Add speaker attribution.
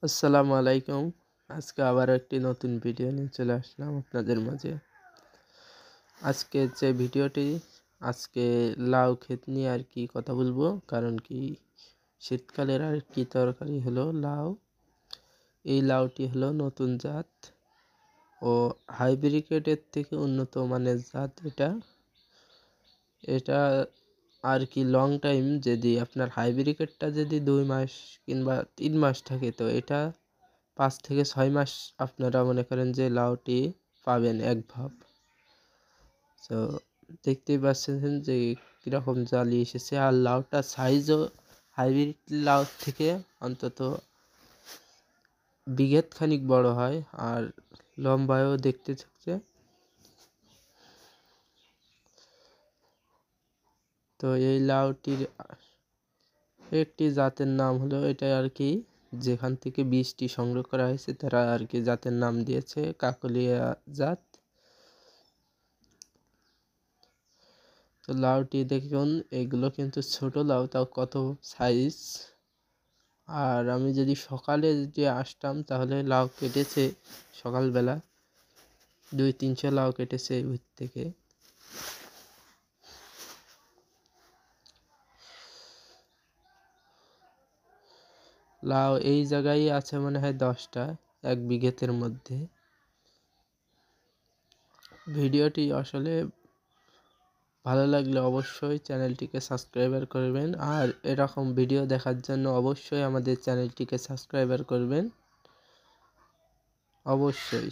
Speaker 1: আসসালামু আলাইকুম। আজকে আবার একটি নতুন ভিডিও নিয়ে চলে আসলাম আপনাদের মাঝে। আজকে যে ভিডিওটি আজকে লাউ ক্ষেত নিয়ে আর কি কথা বলবো, কারণ কি শীতকালের আর কি তরকারি হলো লাউ। এই লাউটি হলো নতুন জাত ও হাইব্রিকেটের থেকে উন্নত মানের জাত। এটা আর কি লং টাইম, যদি আপনার হাইব্রিকেটটা যদি 2 মাস কিংবা 3 মাস থাকে, তো এটা 5 থেকে 6 মাস আপনারা মনে করেন যে লাউটি পাবেন এক ভাব। তো দেখতেই পাচ্ছেন যে কীরকম জালি এসেছে, আর লাউটার সাইজও হাইব্রিড লাউ থেকে অন্তত বিঘেত খানিক বড় হয়, আর লম্বায়ও দেখতে থাকছে। তো এই লাউটির একটি জাতের নাম হলো, এটা আর কি যেখান থেকে বীজটি সংগ্রহ করা হয়েছে তারা আর কি জাতের নাম দিয়েছে কাকলিয়া জাত। তো লাউটি দেখুন, এগুলো কিন্তু ছোট লাউ, তাও কত সাইজ। আর আমি যদি সকালে যদি আসতাম তাহলে লাউ কেটেছে সকালবেলা 200-300 লাউ কেটেছে ওই থেকে। লাউ এই জায়গায় আছে মনে হয় 10টা, 1 বিঘেতের মধ্যে। ভিডিওটি আসলে ভালো লাগলে অবশ্যই চ্যানেলটিকে সাবস্ক্রাইবার করবেন, আর এরকম ভিডিও দেখার জন্য অবশ্যই আমাদের চ্যানেলটিকে সাবস্ক্রাইবার করবেন অবশ্যই।